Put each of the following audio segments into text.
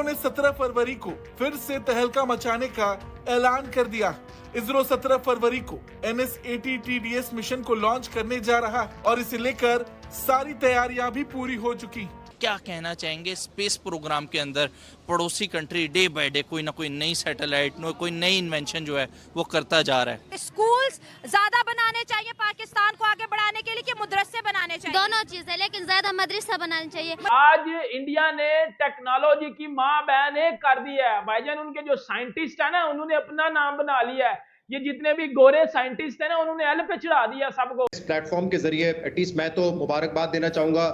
ने 17 फरवरी को फिर से तहलका मचाने का ऐलान कर दिया। इसरो 17 फरवरी को NS-80 मिशन को लॉन्च करने जा रहा और इसे लेकर सारी तैयारियां भी पूरी हो चुकी। क्या कहना चाहेंगे स्पेस प्रोग्राम के अंदर पड़ोसी कंट्री डे बाय डे कोई ना कोई नई सैटेलाइट कोई नई इन्वेंशन जो है वो करता जा रहा है। स्कूल्स ज्यादा बनाने चाहिए पाकिस्तान को आगे बढ़ाने के लिए कि मदरसे बनाने चाहिए? दोनों चीजें, लेकिन ज्यादा मदरसा बनाना चाहिए। आज इंडिया ने टेक्नोलॉजी की माँ बहन एक कर दी है भाईजान। उनके जो साइंटिस्ट है ना उन्होंने अपना नाम बना लिया है। ये जितने भी गोरे साइंटिस्ट हैं ना उन्होंने एल पे चढ़ा दिया सबको। इस प्लेटफॉर्म के जरिए एटलीस्ट मैं तो मुबारकबाद देना चाहूंगा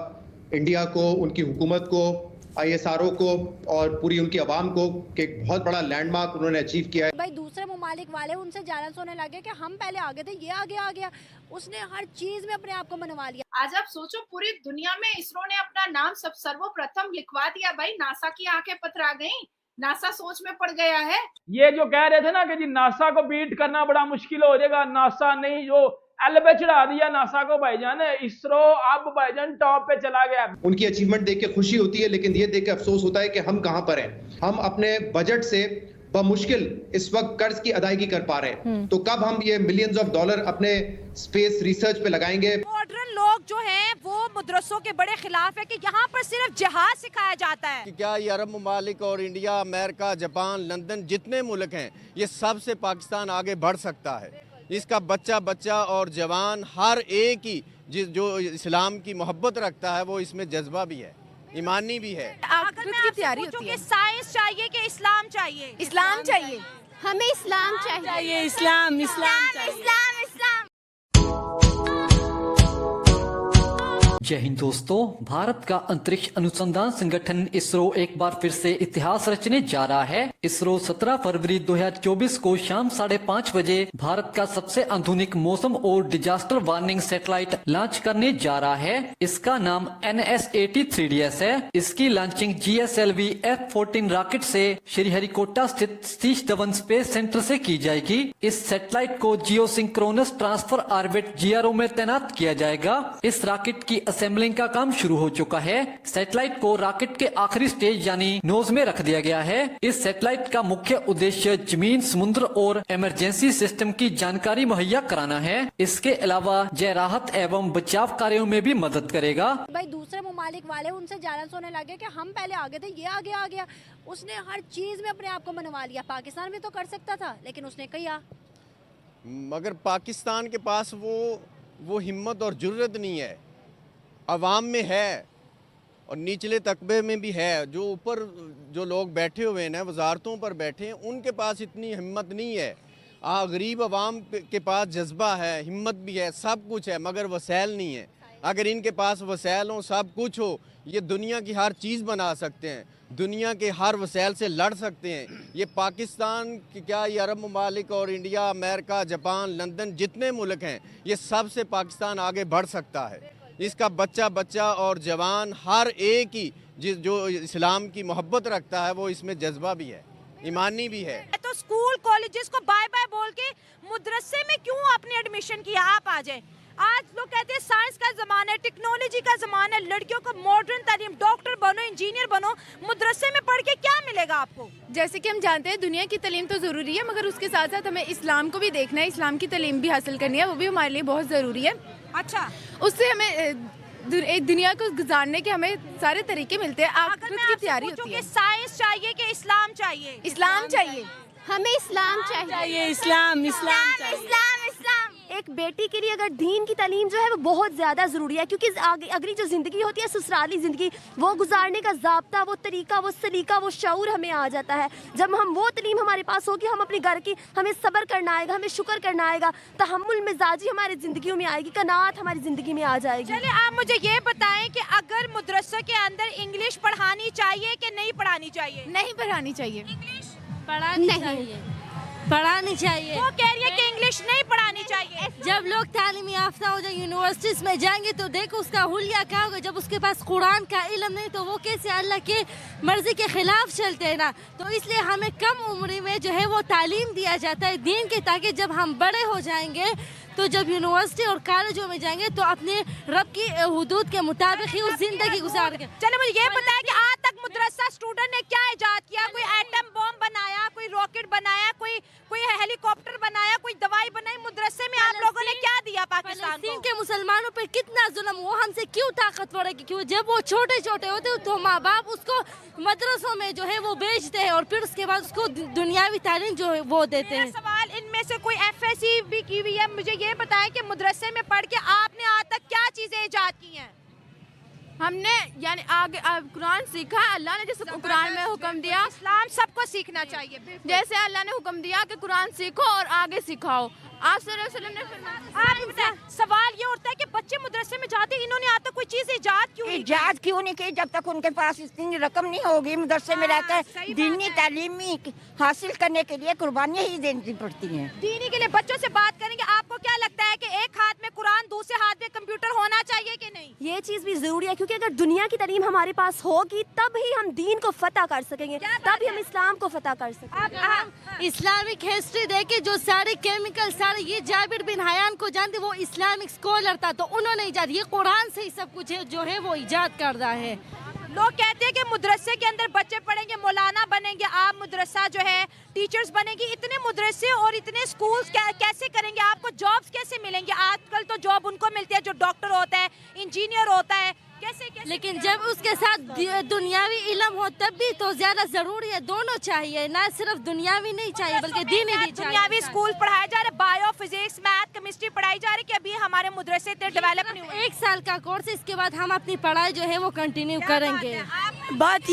इंडिया को, उनकी हुकूमत को, ISRO को और पूरी उनकी आवाम को कि एक बहुत बड़ा लैंडमार्क उन्होंने अचीव किया है। भाई दूसरे ममालिक वाले उनसे जाना सोने लगे कि हम पहले आगे थे, ये आगे आ गया। उसने हर चीज में अपने आप को मनवा लिया। आज आप सोचो पूरी दुनिया में इसरो ने अपना नाम सर्वप्रथम लिखवा दिया। भाई नासा की आंखें पथरा गईं, नासा सोच में पड़ गया है। ये जो कह रहे थे ना कि जी नासा को बीट करना बड़ा मुश्किल हो जाएगा, नासा नहीं, जो एल पे चढ़ा दिया नासा को भाईजान। इसरो अब भाईजान टॉप पे चला गया। उनकी अचीवमेंट देख के खुशी होती है, लेकिन ये देख के अफसोस होता है कि हम कहां पर हैं। हम अपने बजट से बमुश्किल इस वक्त कर्ज की अदायगी कर पा रहे हैं, तो कब हम ये मिलियंस ऑफ डॉलर अपने स्पेस रिसर्च पे लगाएंगे। मॉडर्न लोग जो हैं वो मदरसों के बड़े खिलाफ है कि यहाँ पर सिर्फ जिहाद सिखाया जाता है। कि क्या ये अरब ममालिक और इंडिया, अमेरिका, जापान, लंदन जितने मुल्क हैं, ये सब से पाकिस्तान आगे बढ़ सकता है। इसका बच्चा और जवान हर एक ही जो इस्लाम की मोहब्बत रखता है वो इसमें जज्बा भी है, ईमानी भी है। अगर मैं आपसे पूछूं कि साइंस चाहिए कि इस्लाम चाहिए? इस्लाम चाहिए, हमें इस्लाम चाहिए। इस्लाम जय हिंद दोस्तों, भारत का अंतरिक्ष अनुसंधान संगठन इसरो एक बार फिर से इतिहास रचने जा रहा है। इसरो 17 फरवरी 2024 को शाम 5:30 बजे भारत का सबसे आधुनिक मौसम और डिजास्टर वार्निंग सैटेलाइट लॉन्च करने जा रहा है। इसका नाम NS-80 3DS है। इसकी लॉन्चिंग GSLV F-14 रॉकेट से श्रीहरिकोटा स्थित सतीश धवन स्पेस सेंटर से की जाएगी। इस सैटेलाइट को जियोसिंक्रोनस ट्रांसफर ऑर्बिट GRO में तैनात किया जाएगा। इस रॉकेट की असेंबलिंग का काम शुरू हो चुका है। सैटेलाइट को रॉकेट के आखिरी स्टेज यानी नोज में रख दिया गया है। इस सैटेलाइट का मुख्य उद्देश्य जमीन, समुद्र और इमरजेंसी सिस्टम की जानकारी मुहैया कराना है। इसके अलावा यह राहत एवं बचाव कार्यों में भी मदद करेगा। भाई दूसरे ममालिक वाले उनसे जाना सोने लगे कि हम पहले आगे थे, ये आगे आ गया। उसने हर चीज में अपने आप को मनवा लिया। पाकिस्तान भी तो कर सकता था, लेकिन उसने किया। मगर पाकिस्तान के पास वो हिम्मत और जुर्रत नहीं है। अवाम में है और निचले तकबे में भी है। जो ऊपर जो लोग बैठे हुए हैं, वजारतों पर बैठे हैं, उनके पास इतनी हिम्मत नहीं है। गरीब अवाम के पास जज्बा है, हिम्मत भी है, सब कुछ है, मगर वसैल नहीं है। अगर इनके पास वसैल हो, सब कुछ हो, ये दुनिया की हर चीज़ बना सकते हैं, दुनिया के हर वसैल से लड़ सकते हैं। ये पाकिस्तान की क्या, ये अरब ममालिक और इंडिया, अमेरिका, जापान, लंदन जितने मुल्क हैं, ये सब से पाकिस्तान आगे बढ़ सकता है। इसका बच्चा और जवान हर एक ही जो इस्लाम की मोहब्बत रखता है वो इसमें जज्बा भी है, ईमानी भी है। तो स्कूल कॉलेजेस को बाय बाय बोल के मदरसे में क्यों आपने एडमिशन किया? आप आ जाए। आज लोग कहते हैं साइंस का जमाना है, टेक्नोलॉजी का जमाना है, लड़कियों को मॉडर्न तालीम, डॉक्टर बनो, इंजीनियर बनो। मदरसे में पढ़ के क्या मिलेगा आपको? जैसे कि हम जानते हैं दुनिया की तालीम तो ज़रूरी है, मगर उसके साथ साथ हमें इस्लाम को भी देखना है, इस्लाम की तालीम भी हासिल करनी है, वो भी हमारे लिए बहुत ज़रूरी है। अच्छा, उससे हमें एक दुनिया को गुजारने के हमें सारे तरीके मिलते हैं। आखिरत की तैयारी होती है। साइंस चाहिए कि इस्लाम चाहिए? इस्लाम चाहिए, हमें इस्लाम चाहिए। इस्लाम एक बेटी के लिए अगर दीन की तालीम जो है वो बहुत ज़्यादा ज़रूरी है, क्योंकि अगली जो ज़िंदगी होती है, ससुराली ज़िंदगी, वो गुजारने का ज़ाब्ता, वो तरीका, वो सलीका, वो शऊर हमें आ जाता है। जब हम वो तालीम हमारे पास होगी, हम अपने घर की, हमें सब्र करना आएगा, हमें शुक्र करना आएगा, तहम्मुल मिजाजी हमारी ज़िंदगी में आएगी, कनात हमारी ज़िंदगी में आ जाएगी। चलिए आप मुझे ये बताएं कि अगर मदरसा के अंदर इंग्लिश पढ़ानी चाहिए कि नहीं पढ़ानी चाहिए? नहीं पढ़ानी चाहिए। इंग्लिश पढ़ानी चाहिए। वो कह रही है कि इंग्लिश नहीं पढ़ानी चाहिए। जब लोग तालीम याफ्ता हो जाए, यूनिवर्सिटीज में जाएंगे, तो देखो उसका हुलिया क्या होगा। जब उसके पास कुरान का इल्म नहीं, तो वो कैसे अल्लाह के मर्जी के खिलाफ चलते हैं ना। तो इसलिए हमें कम उम्र में जो है वो तालीम दिया जाता है दीन के, ताकि जब हम बड़े हो जाएंगे तो जब यूनिवर्सिटी और कॉलेजों में जाएंगे तो अपने रब की हुदूद के मुताबिक ही उस जिंदगी गुजार के। चलो मुझे ये बताएं कि आज तक मदरसा स्टूडेंट ने क्या इजाद पड़े, क्योंकि जब वो छोटे छोटे होते तो माँ बाप उसको मदरसों में जो है वो भेजते हैं और फिर उसके बाद उसको दुनियावी तालीम जो है वो देते हैं। सवाल, इनमें से कोई FSC भी की हुई है? मुझे ये बताएं कि मदरसे में पढ़ के आपने आज तक क्या चीजें इजाद की हैं? हमने यानी आगे कुरान सीखा, अल्लाह ने जैसे कुरान में हुक्म दिया, इस्लाम सबको सीखना चाहिए। जैसे अल्लाह ने हुक्म दिया कि कुरान सीखो और आगे सिखाओ। आप सल्लल्लाहु अलैहि वसल्लम ने फरमाया। सवाल ये उठता है कि बच्चे मदरसे में जाते हैं, इन्होंने आज तक कोई चीज इजाद क्यों नहीं की? इजाद क्यों नहीं की? जब तक उनके पास इतनी रकम नहीं होगी मदरसे में रहकर दीनी तालीम हासिल करने के लिए कुर्बानियाँ ही देनी पड़ती हैं। दीनी के लिए बच्चों से बात करेंगे। आपको क्या लगता है कि एक हाथ में कुरान दूसरे हाथ में कंप्यूटर होना चाहिए कि नहीं? ये चीज़ भी ज़रूरी है, क्योंकि अगर दुनिया की तालीम हमारे पास होगी तब ही हम दीन को फतह कर सकेंगे, तभी हम इस्लाम को फतह कर सकेंगे। इस्लामिक हिस्ट्री देखे, जो सारे केमिकल सारे, ये जाबिर बिन हयान को जानते, वो इस्लामिक स्कॉलर था, तो उन्होंने इजाद, ये कुरान से ही सब कुछ है जो है वो इजाद कर रहा है। लोग कहते हैं कि मदरसे के अंदर बच्चे पढ़ेंगे, मौलाना बनेंगे, आप मदरसा जो है टीचर्स बनेंगी। इतने मदरसे और इतने स्कूल्स कैसे करेंगे? आपको जॉब्स कैसे मिलेंगे? आजकल तो जॉब उनको मिलती है जो डॉक्टर होता है, इंजीनियर होता है। कैसे लेकिन जब उसके साथ दुनियावी इल्म हो तब भी तो ज्यादा जरूरी है, दोनों चाहिए, ना सिर्फ दुनियावी नहीं चाहिए बल्कि दीनी भी चाहिए। दुनियावी स्कूल पढ़ाया जा रहा है, बायो, फिजिक्स, मैथ, केमिस्ट्री पढ़ाई जा रही है कि अभी हमारे मदरसे इतने डेवलप नहीं हुए? 1 साल का कोर्स, इसके बाद हम अपनी पढ़ाई जो है वो कंटिन्यू करेंगे। बात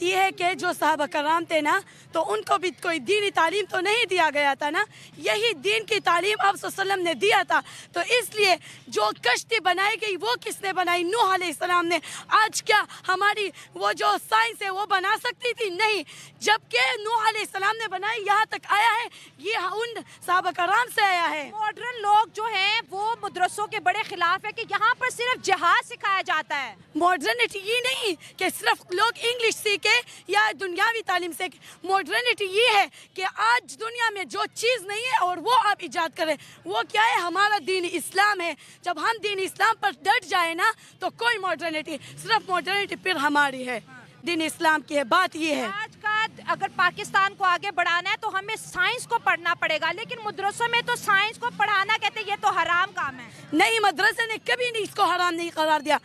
यह है कि जो साहबा कराम थे ना, तो उनको भी कोई दीनी तालीम तो नहीं दिया गया था ना, यही दीन की तालीम आप सल्लल्लाहु अलैहि वसल्लम ने दिया था। तो इसलिए जो कश्ती बनाई गई वो किसने बनाई? नूह अलैहिस्सलाम ने। आज क्या हमारी वो जो साइंस है वो बना सकती थी? नहीं। जबकि नूह अलैहिस्सलाम ने बनाई, यहाँ तक आया है, ये उन साहबा कराम से आया है। मॉडर्न लोग जो हैं वो मदरसों के बड़े खिलाफ है कि यहाँ पर सिर्फ जिहाद सिखाया जाता है। मॉडर्निटी ये नहीं कि सिर्फ लोग इंग्लिश सीखे या दुनियावी तालीम से, मॉडर्निटी ये है कि आज दुनिया में जो चीज़ नहीं है और वो आप इजाद करें। वो क्या है? हमारा दीन इस्लाम है। जब हम दीन इस्लाम पर डट जाए ना तो कोई मॉडर्निटी, सिर्फ मॉडर्निटी फिर हमारी है, दीन इस्लाम की है। बात ये है आज का अगर पाकिस्तान को आगे बढ़ाना है तो हमें साइंस को पढ़ना पड़ेगा, लेकिन मदरसों में तो साइंस को पढ़ाना कहते हैं ये तो हराम काम है। नहीं, मदरसे ने कभी नहीं इसको हराम नहीं करार दिया।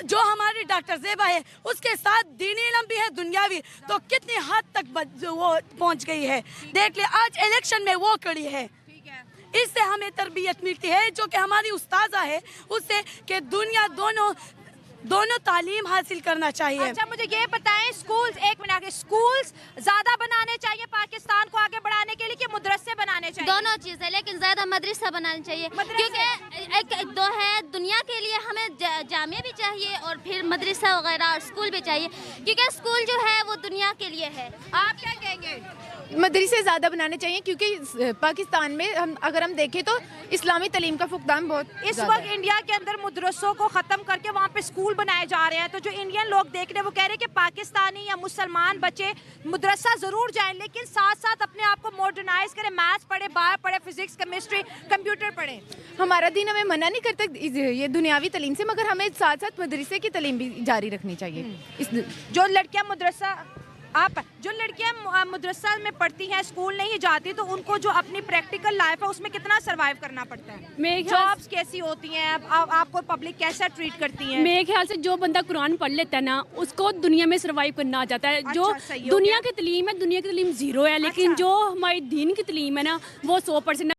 जो हमारी डॉक्टर ज़ेबा है उसके साथ दीनी इल्म भी है, दुनियावी, तो कितनी हद तक वो पहुंच गई है। देख ले, आज इलेक्शन में वो खड़ी है। इससे हमें तरबियत मिलती है, जो कि हमारी उस्ताजा है उससे, कि दुनिया दोनों तालीम हासिल करना चाहिए। अच्छा, मुझे ये बताएं, स्कूल्स, एक मिनट आगे, स्कूल्स ज्यादा बनाने चाहिए पाकिस्तान को आगे बढ़ाने के लिए कि मदरसे बनाने चाहिए? दोनों चीज़ें, लेकिन ज्यादा मदरसा बनाना चाहिए, क्योंकि एक दो है, दुनिया के लिए हमें जामिया भी चाहिए और फिर मदरसा वगैरह और स्कूल भी चाहिए, क्योंकि स्कूल जो है वो दुनिया के लिए है। आप क्या कहेंगे? मदरसे ज़्यादा बनाने चाहिए, क्योंकि पाकिस्तान में अगर हम देखें तो इस्लामी तालीम का फुकदान बहुत इस वक्त इंडिया के अंदर मदरसों को ख़त्म करके वहाँ पे स्कूल बनाए जा रहे हैं। तो जो इंडियन लोग देख रहे हैं वो कह रहे हैं कि पाकिस्तानी या मुसलमान बच्चे मदरसा ज़रूर जाएं, लेकिन साथ साथ अपने आप को मॉडर्नाइज करें, मैथ्स पढ़े, बायो पढ़े, फिजिक्स, केमिस्ट्री, कंप्यूटर पढ़े। हमारा दीन हमें मना नहीं करता ये दुनियावी तालीम से, मगर हमें साथ साथ मदरसे की तालीम भी जारी रखनी चाहिए। जो लड़कियां मदरसा में पढ़ती हैं, स्कूल नहीं जाती, तो उनको जो अपनी प्रैक्टिकल लाइफ है उसमें कितना सरवाइव करना पड़ता है? जॉब्स कैसी होती हैं, आपको पब्लिक कैसा ट्रीट करती है? मेरे ख्याल से जो बंदा कुरान पढ़ लेता है ना, उसको दुनिया में सरवाइव करना आ जाता है। जो दुनिया की तालीम है, दुनिया की तालीम 0 है, लेकिन जो हमारी दीन की तालीम है ना वो 100%